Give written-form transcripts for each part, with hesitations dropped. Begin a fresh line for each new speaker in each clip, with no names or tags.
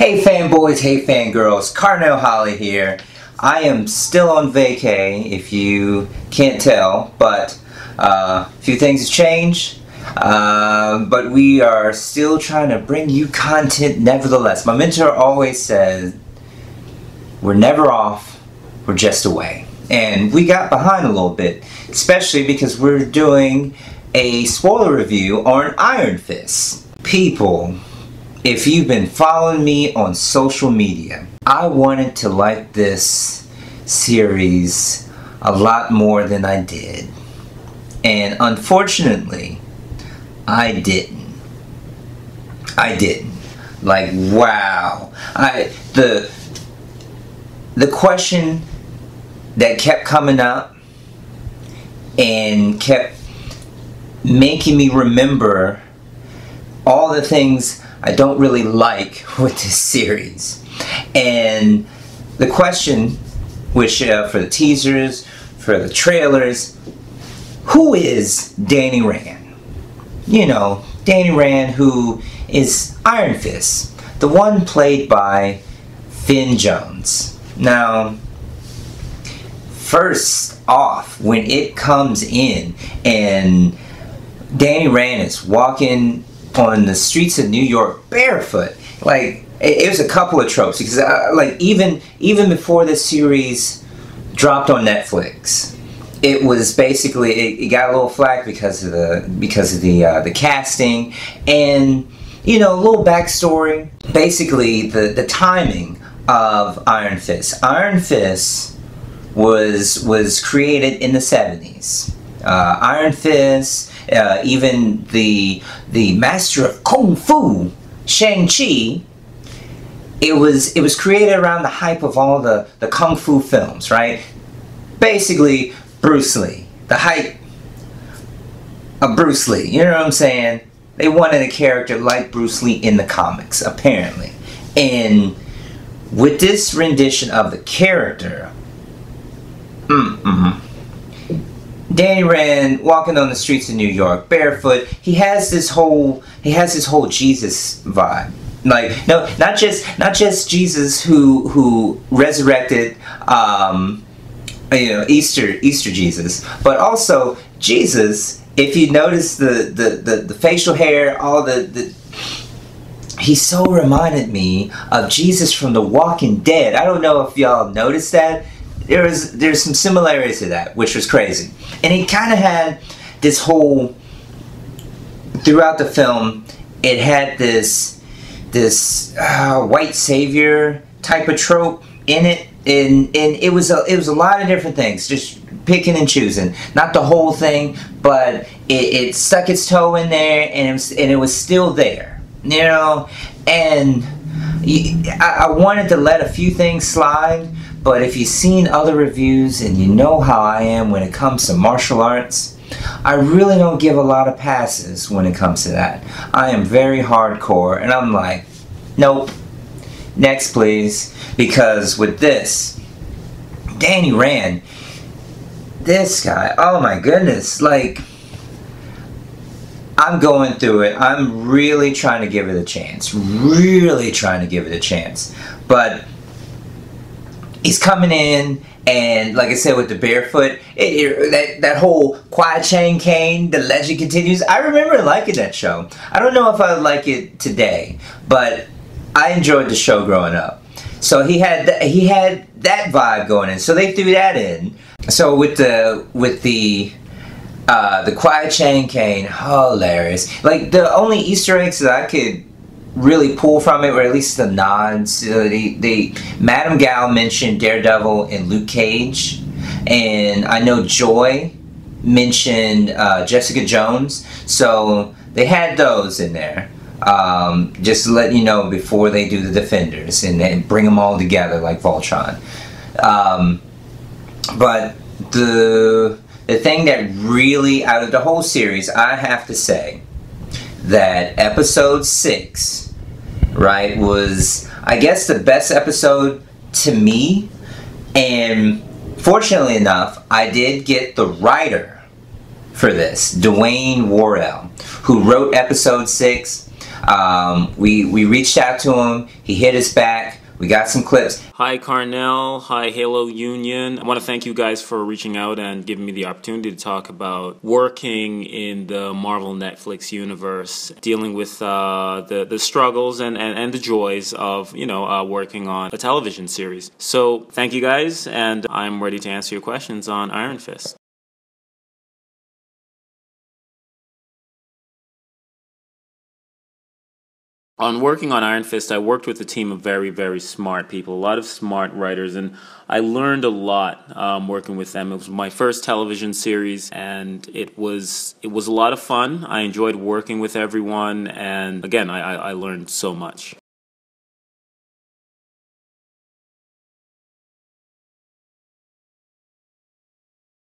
Hey fanboys, hey fangirls, Carnell Holley here. I am still on vacay, if you can't tell, but a few things have changed. But we are still trying to bring you content nevertheless. My mentor always says, we're never off, we're just away. And we got behind a little bit, especially because we're doing a spoiler review on Iron Fist. People, if you've been following me on social media, I wanted to like this series a lot more than I did. And unfortunately, I didn't. Like, wow. The question that kept coming up and kept making me remember all the things I don't really like with this series. And the question, which for the teasers, for the trailers, who is Danny Rand? You know, Danny Rand, who is Iron Fist, the one played by Finn Jones. Now, first off, when it comes in and Danny Rand is walking on the streets of New York barefoot, like, it was a couple of tropes, because like even before this series dropped on Netflix, it was basically it got a little flack because of the casting, and you know, a little backstory. Basically, the timing of Iron Fist. Iron Fist was created in the 70s. Iron Fist, even the master of Kung Fu, Shang-Chi, it was created around the hype of all the Kung Fu films, right? Basically, Bruce Lee. The hype of Bruce Lee, you know what I'm saying? They wanted a character like Bruce Lee in the comics, apparently. And with this rendition of the character, Danny Rand walking on the streets of New York barefoot, he has this whole Jesus vibe. Like, no, not just Jesus who resurrected, you know, Easter Jesus, but also Jesus. If you notice the facial hair, all he so reminded me of Jesus from The Walking Dead. I don't know if y'all noticed that. There's some similarities to that, which was crazy. And he kind of had this whole, throughout the film, it had this white savior type of trope in it, and it was a lot of different things, just picking and choosing. Not the whole thing, but it stuck its toe in there, and it was still there, you know. And I wanted to let a few things slide, but if you've seen other reviews and you know how I am when it comes to martial arts, I really don't give a lot of passes when it comes to that. I am very hardcore, and I'm like, nope, next please. Because with this, Danny Rand, this guy, oh my goodness, like, I'm going through it. I'm really trying to give it a chance. Really trying to give it a chance. But he's coming in, and like I said, with the barefoot, that whole Quiet Chain Kane, the legend continues. I remember liking that show. I don't know if I would like it today, but I enjoyed the show growing up. So he had that vibe going in. So they threw that in. So with the Quiet Chain Kane, hilarious. Like, the only Easter eggs that I could really pull from it, or at least the nods, Madame Gao mentioned Daredevil and Luke Cage, and I know Joy mentioned Jessica Jones, so they had those in there, just to let you know before they do the Defenders and then bring them all together like Voltron. But the thing that really, out of the whole series, I have to say that episode 6, right, was, I guess, the best episode to me. And fortunately enough, I did get the writer for this, Dwayne Worrell, who wrote episode 6. We reached out to him. He hit us back. We got some clips.
Hi Carnell, hi Halo Union. I want to thank you guys for reaching out and giving me the opportunity to talk about working in the Marvel Netflix universe, dealing with the struggles and the joys of, working on a television series. So thank you guys, and I'm ready to answer your questions on Iron Fist. On working on Iron Fist, I worked with a team of very, very smart people, a lot of smart writers, and I learned a lot working with them. It was my first television series, and it was a lot of fun. I enjoyed working with everyone, and again, I learned so much.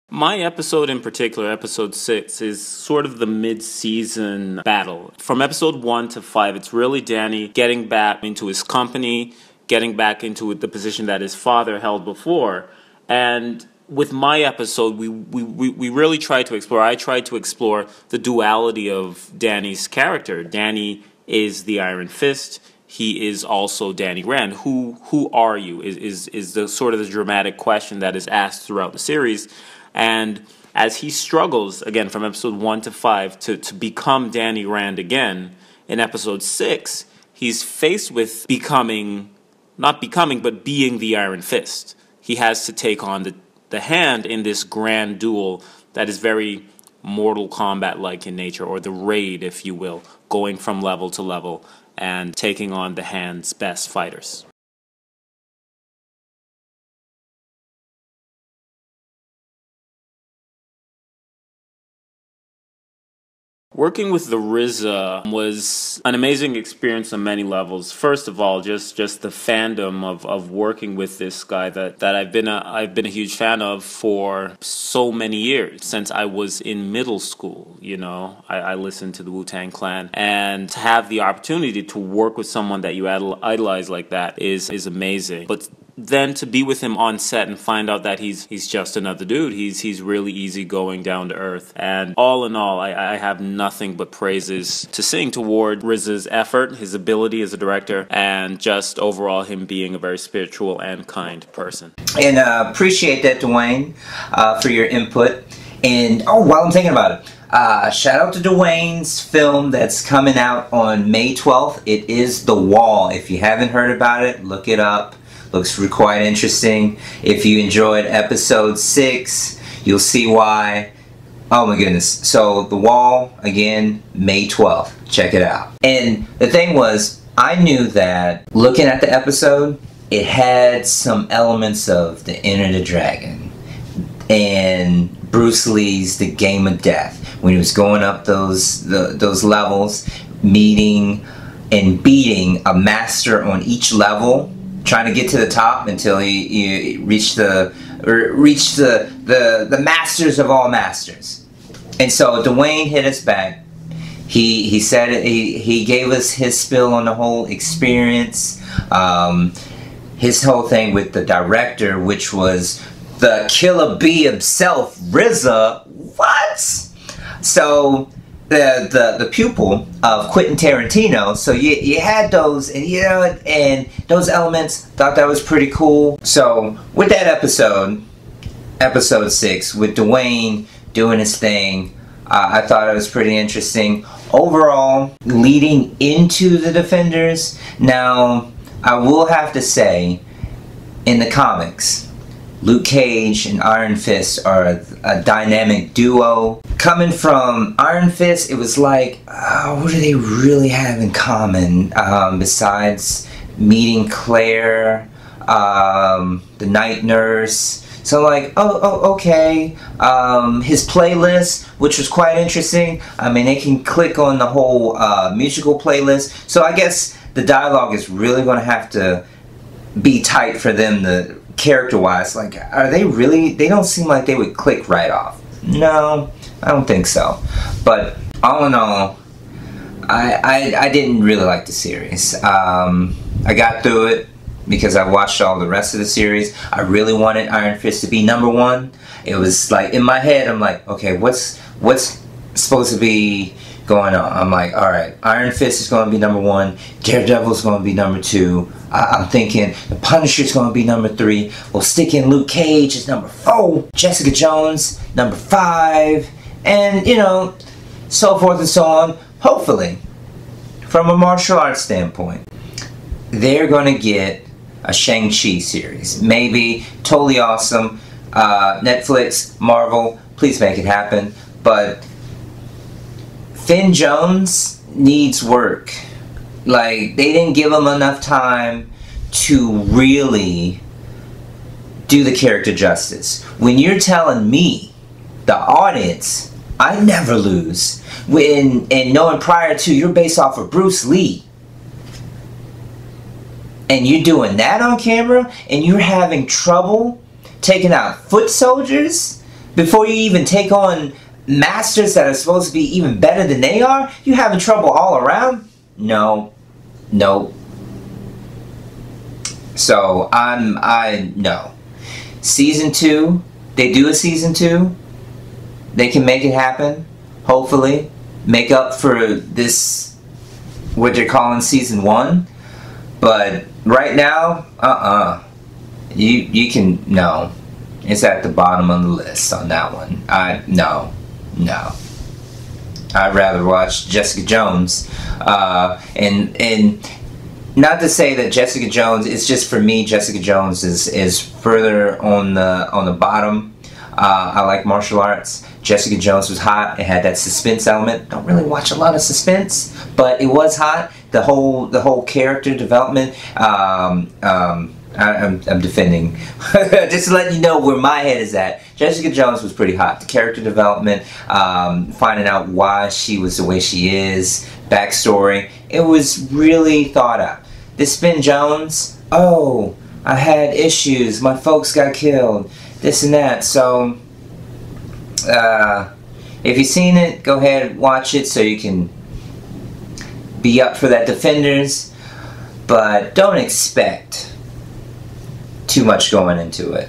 My episode in particular, episode 6, is sort of the mid-season battle. From episode 1 to 5, it's really Danny getting back into his company, getting back into the position that his father held before. And with my episode, we really tried to explore, I tried to explore the duality of Danny's character. Danny is the Iron Fist. He is also Danny Rand. Who are you? Is the sort of the dramatic question that is asked throughout the series. And as he struggles, again, from episode 1 to 5, to become Danny Rand again, in episode 6, he's faced with not becoming, but being the Iron Fist. He has to take on the Hand in this grand duel that is very Mortal Kombat-like in nature, or the raid, if you will, going from level to level and taking on the Hand's best fighters. Working with the RZA was an amazing experience on many levels. First of all, just the fandom of working with this guy that I've been a huge fan of for so many years, since I was in middle school. I listened to the Wu-Tang Clan, and to have the opportunity to work with someone that you idolize like that is amazing. But then to be with him on set and find out that he's just another dude. He's really easygoing, down to earth. And all in all, I have nothing but praises to sing toward RZA's effort, his ability as a director, and just overall him being a very spiritual and kind person.
And appreciate that, Dwayne, for your input. And while I'm thinking about it, shout out to Dwayne's film that's coming out on May 12th. It is The Wall. If you haven't heard about it, look it up. Looks quite interesting. If you enjoyed episode 6, you'll see why. Oh my goodness. So The Wall, again, May 12th. Check it out. And the thing was, I knew that looking at the episode, it had some elements of the Enter the Dragon and Bruce Lee's The Game of Death, when he was going up those levels, meeting and beating a master on each level, trying to get to the top until he reached the masters of all masters. And so Dwayne hit us back. He said it, he gave us his spill on the whole experience. His whole thing with the director, which was the Killer Bee himself, RZA. What? So the pupil of Quentin Tarantino. So you had those, and and those elements. Thought that was pretty cool. So with that episode 6, with Dwayne doing his thing, I thought it was pretty interesting. Overall, leading into the Defenders. Now, I will have to say, in the comics, Luke Cage and Iron Fist are a dynamic duo. Coming from Iron Fist, it was like, what do they really have in common besides meeting Claire, the night nurse? So like, okay. His playlist, which was quite interesting. I mean, they can click on the whole musical playlist. So I guess the dialogue is really going to have to be tight for them to, character-wise. Like, are they really, they don't seem like they would click right off. No, I don't think so. But all in all, I didn't really like the series. I got through it because I watched all the rest of the series. I really wanted Iron Fist to be #1. It was like, in my head, I'm like, okay, what's supposed to be going on. I'm like, all right, Iron Fist is going to be number 1. Daredevil is going to be number 2. I'm thinking the Punisher is going to be number 3. We'll stick in Luke Cage as number 4. Jessica Jones, number 5. And, you know, so forth and so on. Hopefully, from a martial arts standpoint, they're going to get a Shang-Chi series. Maybe. Totally awesome. Netflix, Marvel, please make it happen. But Finn Jones needs work. Like, they didn't give him enough time to really do the character justice. When you're telling me, the audience, I never lose, and knowing prior to you're based off of Bruce Lee, and you're doing that on camera, and you're having trouble taking out foot soldiers before you even take on masters that are supposed to be even better than they are, you having trouble all around? No. Nope. So no. Season 2, they do a season 2, they can make it happen, hopefully, make up for this, what they're calling season 1, but right now, you can, no, it's at the bottom of the list on that one. No. I'd rather watch Jessica Jones, and not to say that Jessica Jones, it's just for me, Jessica Jones is further on the bottom. I like martial arts. Jessica Jones was hot. It had that suspense element. Don't really watch a lot of suspense, but it was hot. The whole character development. I'm defending. Just to let you know where my head is at. Jessica Jones was pretty hot. The character development, finding out why she was the way she is, backstory. It was really thought out. This Finn Jones, oh, I had issues. My folks got killed. This and that. So, if you've seen it, go ahead and watch it so you can be up for that Defenders. But don't expect too much going into it.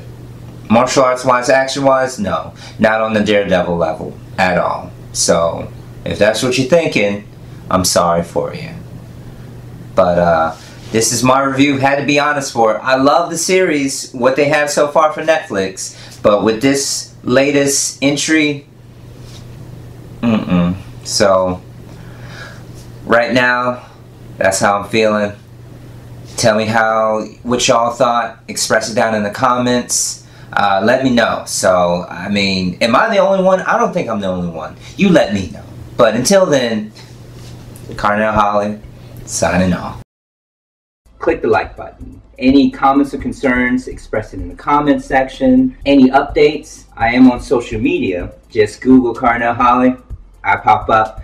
Martial arts wise, action wise, no. Not on the Daredevil level at all. So, if that's what you're thinking, I'm sorry for you. But, this is my review. Had to be honest for it. I love the series, what they have so far for Netflix. But with this latest entry, So, right now, that's how I'm feeling. Tell me what y'all thought. Express it down in the comments. Let me know. So, I mean, am I the only one? I don't think I'm the only one. You let me know. But until then, Carnell Holley, signing off. Click the like button. Any comments or concerns, express it in the comments section. Any updates, I am on social media. Just Google Carnell Holley. I pop up.